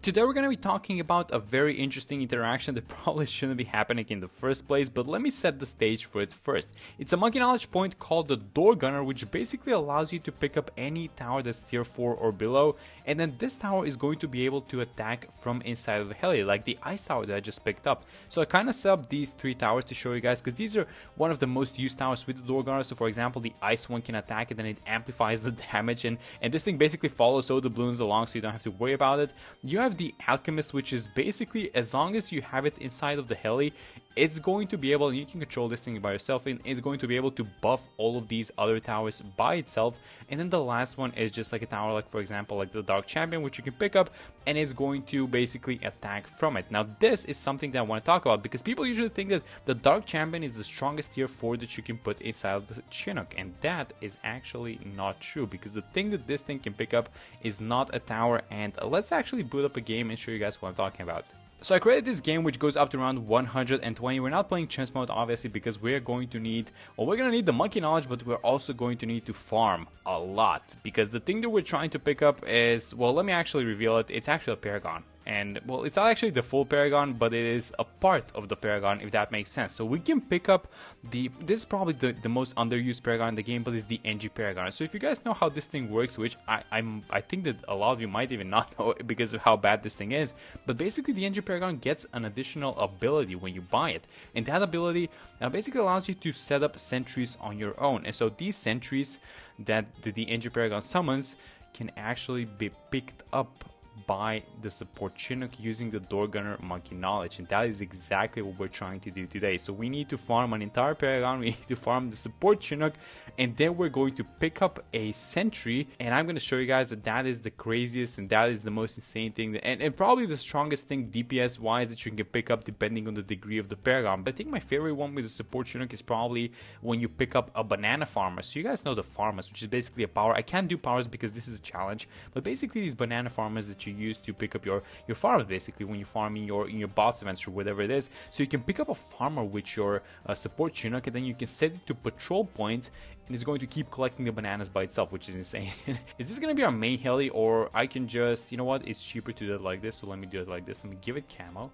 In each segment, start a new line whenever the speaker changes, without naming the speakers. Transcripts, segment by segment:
Today we're going to be talking about a very interesting interaction that probably shouldn't be happening in the first place, but let me set the stage for it first. It's a monkey knowledge point called the Door Gunner, which basically allows you to pick up any tower that's tier 4 or below, and then this tower is going to be able to attack from inside of the heli, like the ice tower that I just picked up. So I kind of set up these 3 towers to show you guys, because these are one of the most used towers with the Door Gunner. So for example, the ice one can attack it and it amplifies the damage, and this thing basically follows all the balloons along, so you don't have to worry about it. You have the Alchemist, which is basically, as long as you have it inside of the heli, it's going to be able, you can control this thing by yourself, and it's going to be able to buff all of these other towers by itself. And then the last one is just like a tower, like for example, like the Dark Champion, which you can pick up, and it's going to basically attack from it. Now this is something that I want to talk about, because people usually think that the Dark Champion is the strongest tier 4 that you can put inside of the Chinook, and that is actually not true, because the thing that this thing can pick up is not a tower. And let's actually boot up a game and show you guys what I'm talking about. So I created this game which goes up to around 120. We're not playing chance mode obviously, because we're going to need, well, we're going to need the monkey knowledge, but we're also going to need to farm a lot, because the thing that we're trying to pick up is, well, let me actually reveal it. It's actually a Paragon. And well, it's not actually the full Paragon, but it is a part of the Paragon, if that makes sense. So we can pick up this is probably the most underused Paragon in the game, but it's the NG Paragon. So if you guys know how this thing works, which I think that a lot of you might even not know because of how bad this thing is, but basically the NG Paragon gets an additional ability when you buy it, and that ability basically allows you to set up sentries on your own. And so these sentries that the NG Paragon summons can actually be picked up by the support Chinook using the Door Gunner monkey knowledge, and that is exactly what we're trying to do today. So we need to farm an entire Paragon, we need to farm the support Chinook, and then we're going to pick up a sentry, and I'm going to show you guys that that is the craziest and that is the most insane thing, and probably the strongest thing DPS wise that you can pick up depending on the degree of the Paragon. But I think my favorite one with the support Chinook is probably when you pick up a banana farmer. So you guys know the farmers, which is basically a power. I can't do powers because this is a challenge, but basically these banana farmers that you use to pick up your farms, basically when you farm in your boss events or whatever it is. So you can pick up a farmer with your support Chinook, and then you can set it to patrol points, and it's going to keep collecting the bananas by itself, which is insane. Is this going to be our main heli, or I can just, you know what, it's cheaper to do it like this, so let me do it like this. Let me give it camo,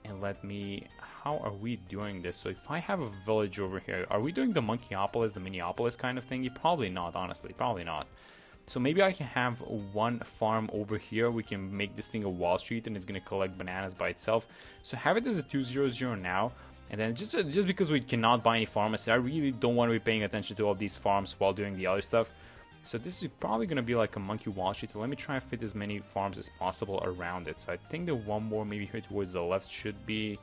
and let me, how are we doing this? So if I have a village over here, are we doing the Monkeyopolis, the Minneapolis kind of thing? Probably not, honestly, probably not. So maybe I can have one farm over here. We can make this thing a Wall Street, and it's going to collect bananas by itself. So have it as a 200 now. And then just because we cannot buy any farms, I really don't want to be paying attention to all these farms while doing the other stuff. So this is probably going to be like a monkey Wall Street. So let me try and fit as many farms as possible around it. So I think that one more maybe here towards the left should be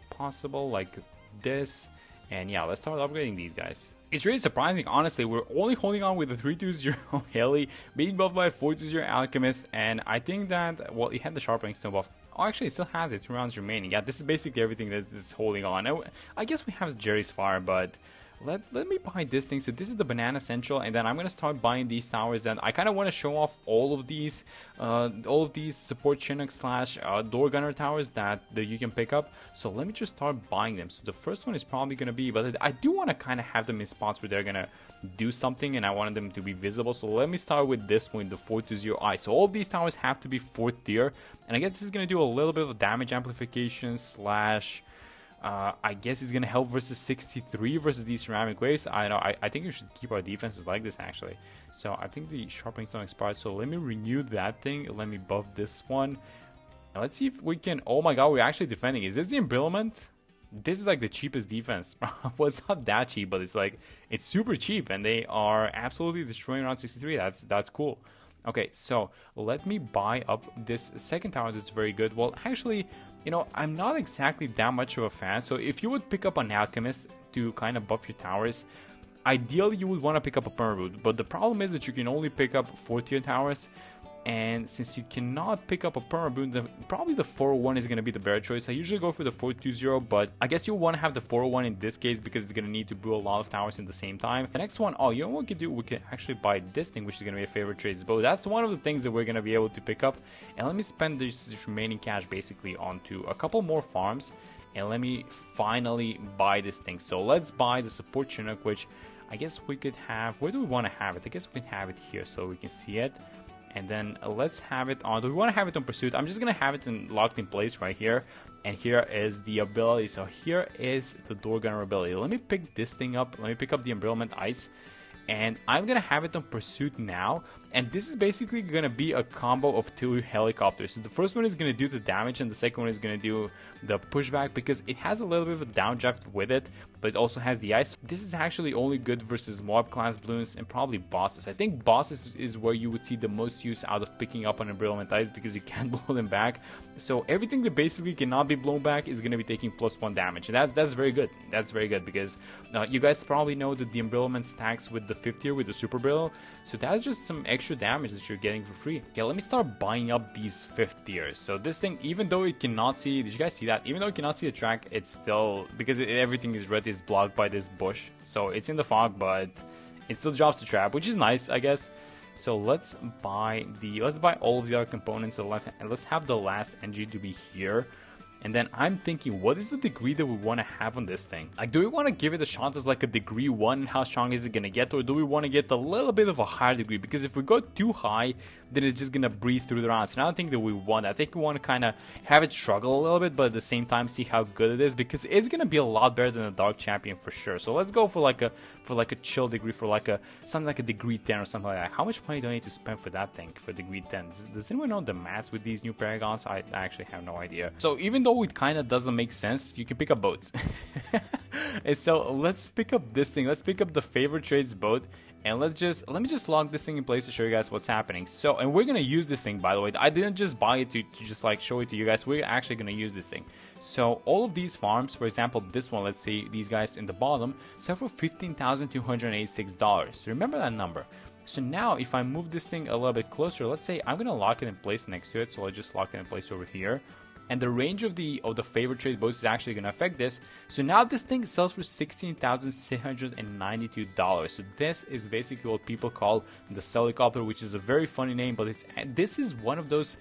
possible, like this. And yeah, let's start upgrading these guys. It's really surprising, honestly. We're only holding on with the 320 Heli, being buffed by a 420 Alchemist, and I think that, well, it had the Sharpening Stone buff. Oh, actually, it still has it, 2 rounds remaining. Yeah, this is basically everything that it's holding on. I guess we have Jerry's Fire, but let me buy this thing. So this is the Banana Central, and then I'm gonna start buying these towers. Then I kind of want to show off all of these support Chinook slash Door Gunner towers that you can pick up. So let me just start buying them. So the first one is probably gonna be, but I do want to kind of have them in spots where they're gonna do something, and I wanted them to be visible. So let me start with this one, the 420i. So all of these towers have to be 4th tier, and I guess this is gonna do a little bit of damage amplification slash. I guess it's gonna help versus 63 versus these ceramic waves. I think we should keep our defenses like this actually. So I think the Sharpening Stone expired. So let me renew that thing. Let me buff this one. Now let's see if we can. Oh my god, we're actually defending. Is this the Embrittlement? This is like the cheapest defense. Well, it's not that cheap, but it's like it's super cheap, and they are absolutely destroying around 63. That's cool. Okay, so let me buy up this second tower. That's very good. Well, actually, you know, I'm not exactly that much of a fan. So if you would pick up an Alchemist to kind of buff your towers, ideally you would want to pick up a Permaroot. But the problem is that you can only pick up 4th tier towers. And since you cannot pick up a Permaboon, probably the 401 is going to be the better choice. I usually go for the 420, but I guess you'll want to have the 401 in this case because it's going to need to brew a lot of towers in the same time. The next one, oh, you know what we could do? We could actually buy this thing, which is going to be a favorite trade bow. That's one of the things that we're going to be able to pick up. And let me spend this remaining cash basically onto a couple more farms. And let me finally buy this thing. So let's buy the support Chinook, which I guess we could have. Where do we want to have it? I guess we can have it here so we can see it. And then let's have it on. Do we want to have it on pursuit? I'm just going to have it locked in place right here. And here is the ability. So here is the door gunner ability. Let me pick this thing up. Let me pick up the embrittlement ice. And I'm going to have it on pursuit now. And this is basically going to be a combo of 2 helicopters. So the first one is going to do the damage and the second one is going to do the pushback, because it has a little bit of a downdraft with it, but it also has the ice. This is actually only good versus mob class balloons and probably bosses. I think bosses is where you would see the most use out of picking up an embrittlement ice, because you can't blow them back. So everything that basically cannot be blown back is going to be taking +1 damage. And that's very good. That's very good, because you guys probably know that the embrittlement stacks with the 5th tier with the super brittle. So that's just some extra damage that you're getting for free. Okay, let me start buying up these 5th tiers. So this thing, even though it cannot see, did you guys see that? Even though it cannot see the track, it's still, because everything is red, is blocked by this bush. So it's in the fog, but it still drops the trap, which is nice, I guess. So let's buy all of the other components and let's have the last engine to be here. And then I'm thinking, what is the degree that we want to have on this thing? Like, do we want to give it a shot as like a degree 1? How strong is it going to get? Or do we want to get a little bit of a higher degree? Because if we go too high, then it's just going to breeze through the rounds. And I don't think that we want that. I think we want to kind of have it struggle a little bit, but at the same time see how good it is, because it's going to be a lot better than a Dark Champion for sure. So let's go for like a chill degree, for like something like a degree 10 or something like that. How much money do I need to spend for that thing, for degree 10? Does anyone know the maths with these new Paragons? I actually have no idea. So even though it kind of doesn't make sense, you can pick up boats. And so let's pick up this thing. Let's pick up the favorite trades boat, and let me just lock this thing in place to show you guys what's happening. So, and we're gonna use this thing, by the way. I didn't just buy it to just like show it to you guys. We're actually gonna use this thing. So all of these farms, for example, this one, let's say these guys in the bottom, sell for $15,286. So remember that number. So now if I move this thing a little bit closer, let's say I'm gonna lock it in place next to it. So I'll just lock it in place over here. And the range of the favorite trade boats is actually going to affect this. So now this thing sells for $16,692. So this is basically what people call the helicopter, which is a very funny name, but this is one of those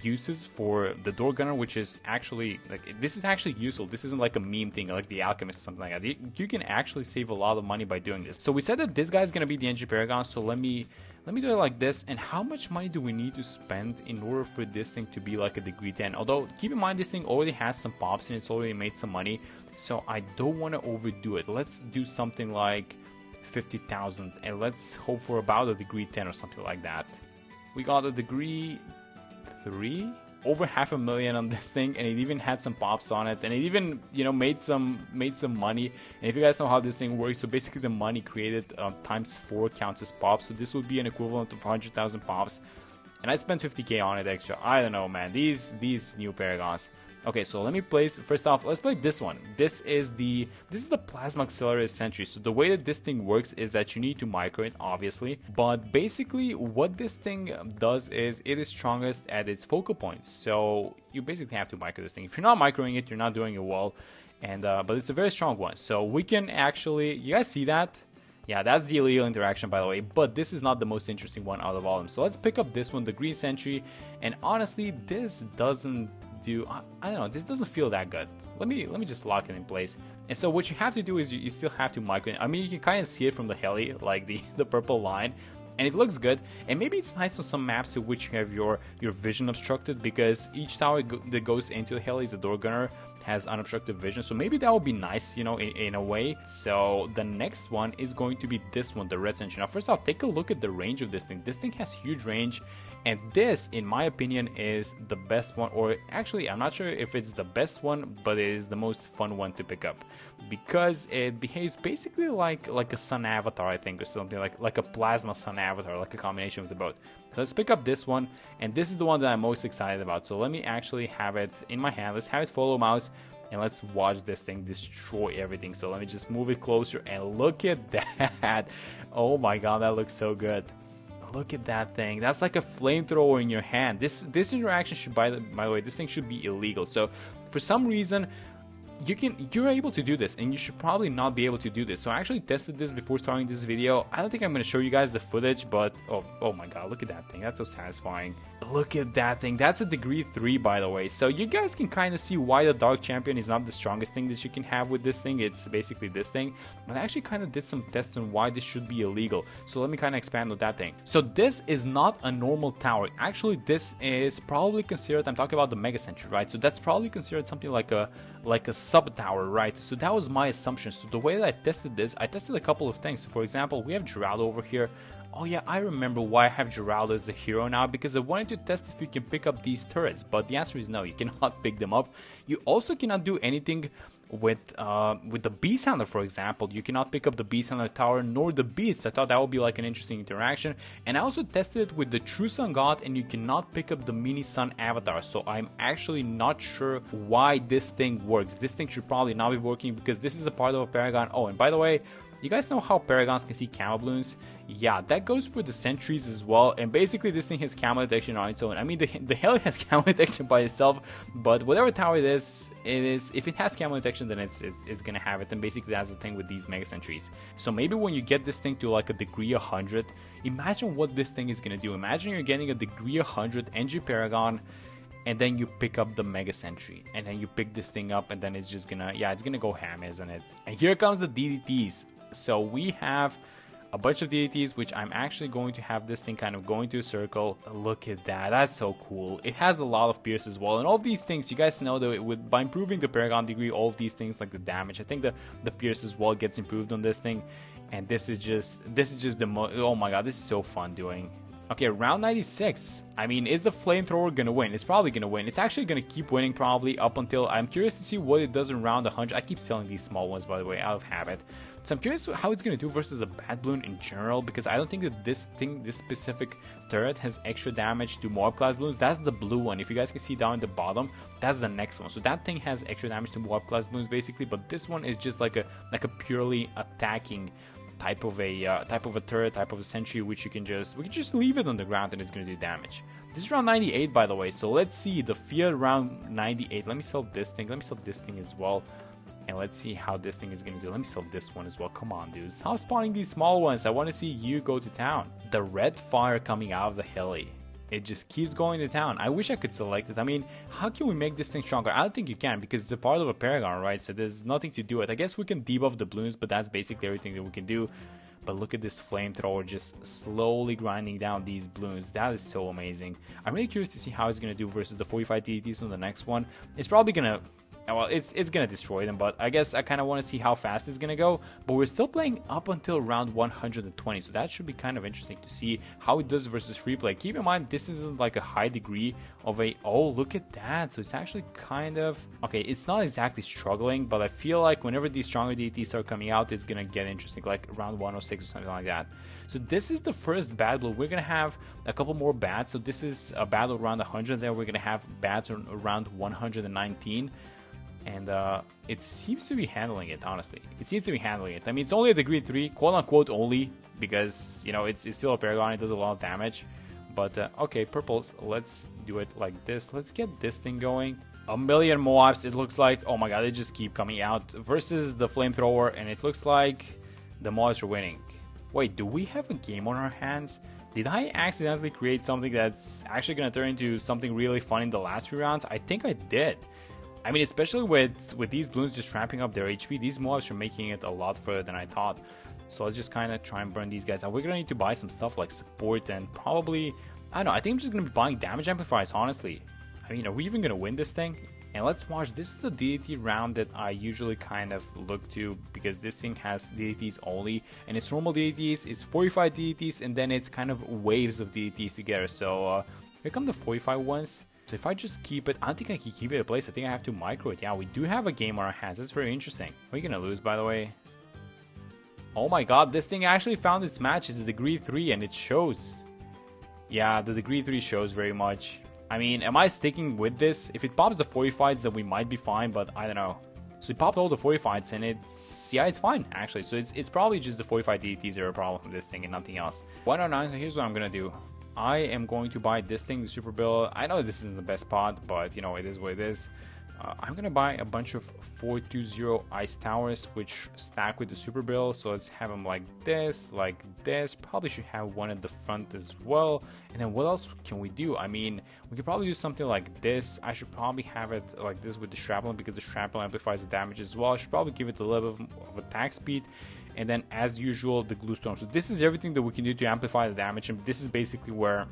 uses for the door gunner, which is actually like, this is actually useful. This isn't like a meme thing like the Alchemist or something like that. You can actually save a lot of money by doing this. So we said that this guy is going to be the Engine Paragon. So let me do it like this. And how much money do we need to spend in order for this thing to be like a degree 10? Although, keep in mind, this thing already has some pops and it's already made some money. So I don't want to overdo it. Let's do something like 50,000. And let's hope for about a degree 10 or something like that. We got a degree 3? Over $500,000 on this thing, and it even had some pops on it, and it even, you know, made some money. And if you guys know how this thing works, so basically the money created times 4 counts as pops. So this would be an equivalent of 100,000 pops, and I spent 50k on it extra. I don't know, man, these new Paragons. Okay, so let me place, first off, let's play this one. This is the Plasma Accelerated Sentry. So the way that this thing works is that you need to micro it, obviously. But basically, what this thing does is it is strongest at its focal point. So you basically have to micro this thing. If you're not microing it, you're not doing it well. And but it's a very strong one. So we can actually, you guys see that? Yeah, that's the illegal interaction, by the way, but this is not the most interesting one out of all of them. So let's pick up this one, the Green Sentry, and honestly, this doesn't do, I don't know, this doesn't feel that good. Let me just lock it in place. And so what you have to do is you still have to micro it. I mean, you can kind of see it from the heli, like the purple line, and it looks good. And maybe it's nice on some maps in which you have your vision obstructed, because each tower that goes into the heli is a door gunner, has unobstructed vision, so maybe that would be nice, you know, in a way. So the next one is going to be this one, the Red Sentry. Now first off, take a look at the range of this thing. This thing has huge range, and this, in my opinion, is the best one, or actually I'm not sure if it's the best one, but it is the most fun one to pick up, because it behaves basically like a sun avatar, I think, or something like a plasma sun avatar, like a combination of the both. So let's pick up this one, and this is the one that I'm most excited about. So let me actually have it in my hand. Let's have it follow mouse, and let's watch this thing destroy everything. So let me just move it closer, and look at that. Oh my god, that looks so good. Look at that thing. That's like a flamethrower in your hand. This interaction should, by the way, this thing should be illegal. So for some reason, you're able to do this, and you should probably not be able to do this. So I actually tested this before starting this video. I don't think I'm going to show you guys the footage, but oh my god, look at that thing. That's so satisfying. Look at that thing. That's a degree 3, by the way. So you guys can kind of see why the Dark Champion is not the strongest thing that you can have with this thing. It's basically this thing. But I actually kind of did some tests on why this should be illegal. So let me kind of expand on that thing. So this is not a normal tower. Actually, this is probably considered, I'm talking about the Mega Sentry, right? So that's probably considered something like a sub tower, right? So that was my assumption. So the way that I tested this, I tested a couple of things. So for example, we have Geraldo over here. Oh yeah, I remember why I have Geraldo as a hero now, because I wanted to test if you can pick up these turrets, but the answer is no, you cannot pick them up. You also cannot do anything with the Beast Handler, for example. You cannot pick up the Beast Handler tower nor the Beasts. I thought that would be like an interesting interaction. And I also tested it with the True Sun God, and you cannot pick up the Mini Sun avatar. So I'm actually not sure why this thing works. This thing should probably not be working because this is a part of a Paragon. Oh, and by the way, you guys know how Paragons can see camo balloons? Yeah, that goes for the sentries as well, and basically this thing has camo detection on its own. I mean, the Heli has camo detection by itself, but whatever tower it is, if it has camo detection, then it's gonna have it, and basically that's the thing with these mega sentries. So maybe when you get this thing to like a degree 100, imagine what this thing is gonna do. Imagine you're getting a degree 100 NG Paragon, and then you pick up the Mega Sentry, and then you pick this thing up, and then it's just gonna, yeah, it's gonna go ham, isn't it? And here comes the DDTs. So we have a bunch of DDTs, which I'm actually going to have this thing kind of going to a circle. Look at that, that's so cool. It has a lot of pierce as well, and all of these things, you guys know that by improving the Paragon degree, all of these things like the damage, I think the pierce as well gets improved on this thing. And this is just the oh my god, this is so fun doing. Okay, round 96. I mean, is the flamethrower gonna win? It's probably gonna win. It's actually gonna keep winning probably up until, I'm curious to see what it does in round 100. I keep selling these small ones, by the way, out of habit. So I'm curious how it's gonna do versus a bad balloon in general, because I don't think that this specific turret has extra damage to mob class balloons. That's the blue one. If you guys can see down at the bottom, that's the next one. So that thing has extra damage to mob class balloons basically, but this one is just like a purely attacking type of a turret, type of a sentry, which we can just leave it on the ground and it's gonna do damage. This is round 98, by the way, so let's see the fear round 98. Let me sell this thing. Let me sell this thing as well, and let's see how this thing is gonna do. Let me sell this one as well. Come on, dude, stop spawning these small ones. I want to see you go to town. The red fire coming out of the heli, it just keeps going to town. I wish I could select it. I mean, how can we make this thing stronger? I don't think you can, because it's a part of a Paragon, right? So there's nothing to do with it. I guess we can debuff the balloons, but that's basically everything that we can do. But look at this flamethrower just slowly grinding down these balloons. That is so amazing. I'm really curious to see how it's going to do versus the 45 DDTs on the next one. It's probably going to, well, it's gonna destroy them, but I guess I kind of want to see how fast it's gonna go. But we're still playing up until round 120, so that should be kind of interesting to see how it does versus free play. Keep in mind, this isn't like a high degree of a, oh, look at that. So it's actually kind of, okay, it's not exactly struggling, but I feel like whenever these stronger DTs start coming out, it's gonna get interesting, like around 106 or something like that. So this is the first battle. We're gonna have a couple more bats. So this is a battle around 100, then we're gonna have bats around 119. And it seems to be handling it, honestly. It seems to be handling it. I mean, it's only a degree 3, quote-unquote only, because, you know, it's still a Paragon, it does a lot of damage. But, okay, purples, let's do it like this. Let's get this thing going. A million Moabs, it looks like. Oh my god, they just keep coming out. Versus the flamethrower, and it looks like the Moabs are winning. Wait, do we have a game on our hands? Did I accidentally create something that's actually going to turn into something really fun in the last few rounds? I think I did. I mean, especially with these balloons just ramping up their HP, these mobs are making it a lot further than I thought. So let's just kind of try and burn these guys out. We're going to need to buy some stuff like support and probably, I don't know, I think I'm just going to be buying damage amplifiers, honestly. I mean, are we even going to win this thing? And let's watch, this is the DDT round that I usually kind of look to, because this thing has DDTs only, and it's normal DDTs, it's 45 DDTs, and then it's kind of waves of DDTs together. So here come the 45 ones. So if I just keep it, I don't think I can keep it in place. I think I have to micro it. Yeah, we do have a game on our hands. That's very interesting. Are we gonna lose, by the way? Oh my god, this thing actually found its match. It's a degree 3 and it shows. Yeah, the degree 3 shows very much. I mean, am I sticking with this? If it pops the 45s, then we might be fine, but I don't know. So it popped all the 45s and it's, yeah, it's fine actually. So it's probably just the 45 DDTs that are a problem with this thing and nothing else. 109, so here's what I'm gonna do. I am going to buy this thing, the Super Bill. I know this isn't the best pot, but you know, it is what it is. I'm gonna buy a bunch of 420 ice towers which stack with the super barrel, so let's have them like this, probably should have one at the front as well. And then what else can we do? I mean, we could probably do something like this. I should probably have it like this with the shrapnel, because the shrapnel amplifies the damage as well. I should probably give it a little bit of attack speed, and then as usual the glue storm. So this is everything that we can do to amplify the damage, and this is basically where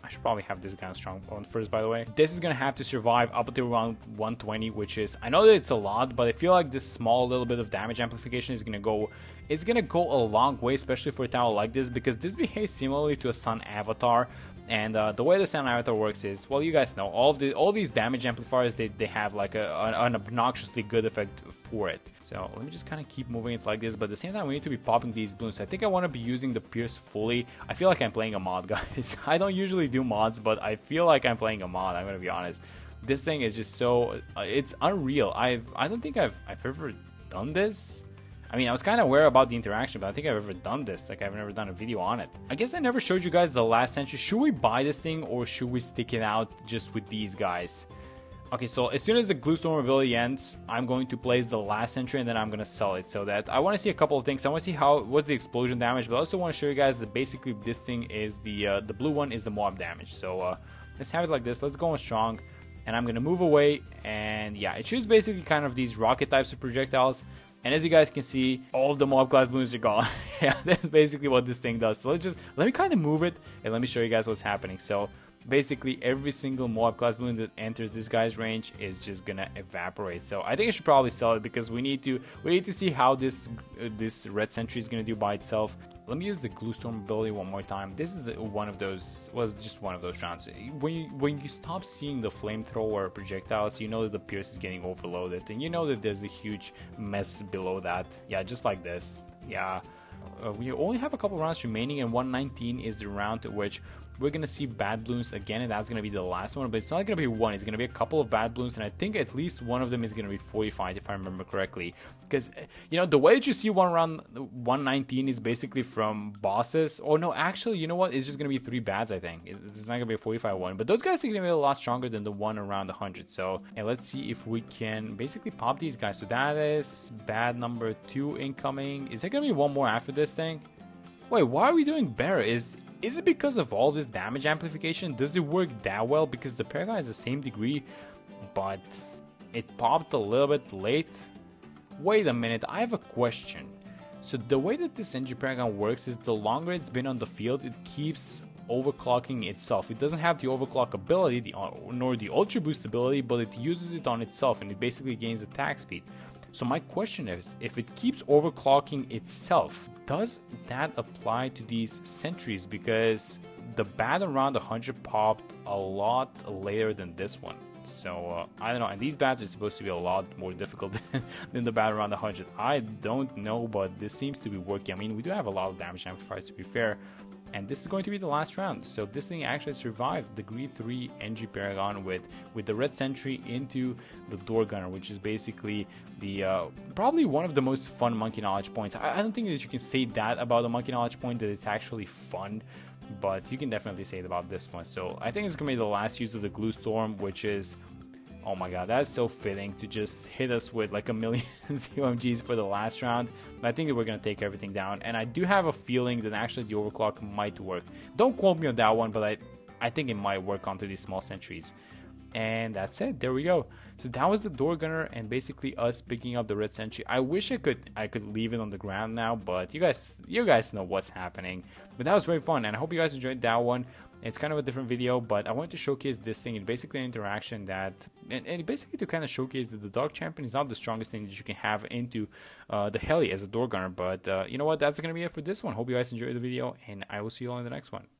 I should probably have this guy on strong on first, by the way. This is gonna have to survive up until around 120, which is, I know that it's a lot, but I feel like this small little bit of damage amplification is gonna go a long way, especially for a tower like this, because this behaves similarly to a sun avatar. And the way the Sun Avatar works is, well, you guys know, all these damage amplifiers, they have like an obnoxiously good effect for it. So let me just kind of keep moving it like this, but at the same time we need to be popping these balloons. So I think I want to be using the Pierce fully. I feel like I'm playing a mod, guys. I don't usually do mods, but I feel like I'm playing a mod, I'm gonna be honest. This thing is just so, it's unreal. I don't think I've ever done this. I mean, I was kind of aware about the interaction, but I think I've ever done this. Like, I've never done a video on it. I guess I never showed you guys the last sentry. Should we buy this thing, or should we stick it out just with these guys? Okay, so as soon as the glue storm ability ends, I'm going to place the last sentry, and then I'm going to sell it. So that I want to see a couple of things. I want to see what's the explosion damage, but I also want to show you guys that basically this thing is the blue one is the mob damage. So let's have it like this. Let's go on strong, and I'm going to move away. And yeah, it shoots basically kind of these rocket types of projectiles. And as you guys can see, all of the mob class balloons are gone. Yeah, that's basically what this thing does. So let me kind of move it, and let me show you guys what's happening. So basically every single mob class balloon that enters this guy's range is just gonna evaporate. So I think I should probably sell it, because we need to see how this red sentry is gonna do by itself. Let me use the glue storm ability one more time. This is one of those, well, just one of those rounds. When you stop seeing the flamethrower projectiles, you know that the Pierce is getting overloaded, and you know that there's a huge mess below that. Yeah, just like this. Yeah. We only have a couple rounds remaining, and 119 is the round at which we're gonna see bad balloons again, and that's gonna be the last one. But it's not gonna be one, it's gonna be a couple of bad balloons, and I think at least one of them is gonna be fortified, if I remember correctly. Because, you know, the way that you see one round 119 is basically from bosses. Or no, actually, you know what, it's just gonna be 3 bads. I think it's not gonna be a 45 one, but those guys are gonna be a lot stronger than the one around 100. So, and let's see if we can basically pop these guys. So that is bad number 2 incoming. Is there gonna be one more after this thing? Wait, why are we doing better? Is it because of all this damage amplification? Does it work that well? Because the Paragon is the same degree, but it popped a little bit late. Wait a minute, I have a question. So the way that this Energy Paragon works is the longer it's been on the field, it keeps overclocking itself. It doesn't have the overclock ability, nor the Ultra Boost ability, but it uses it on itself, and it basically gains attack speed. So my question is, if it keeps overclocking itself, does that apply to these sentries? Because the bad around 100 popped a lot later than this one. So I don't know, and these bats are supposed to be a lot more difficult than the bat around 100. I don't know, but this seems to be working. I mean, we do have a lot of damage amplifiers, to be fair. And this is going to be the last round. So this thing actually survived the Greed 3 NG Paragon with the Red Sentry into the Door Gunner, which is basically the probably one of the most fun Monkey Knowledge points. I don't think that you can say that about a Monkey Knowledge point, that it's actually fun, but you can definitely say it about this one. So I think it's going to be the last use of the Glue Storm, which is, oh my god, that's so fitting to just hit us with like a million OMGs for the last round. But I think that we're going to take everything down. And I do have a feeling that actually the overclock might work. Don't quote me on that one, but I think it might work onto these small sentries. And that's it. There we go. So that was the Door Gunner and basically us picking up the Red Sentry. I wish I could leave it on the ground now, but you guys know what's happening. But that was very fun, and I hope you guys enjoyed that one. It's kind of a different video, but I wanted to showcase this thing. It's basically an interaction that, and basically to kind of showcase that the Dark Champion is not the strongest thing that you can have into the Heli as a Door Gunner. But you know what? That's going to be it for this one. Hope you guys enjoyed the video, and I will see you all in the next one.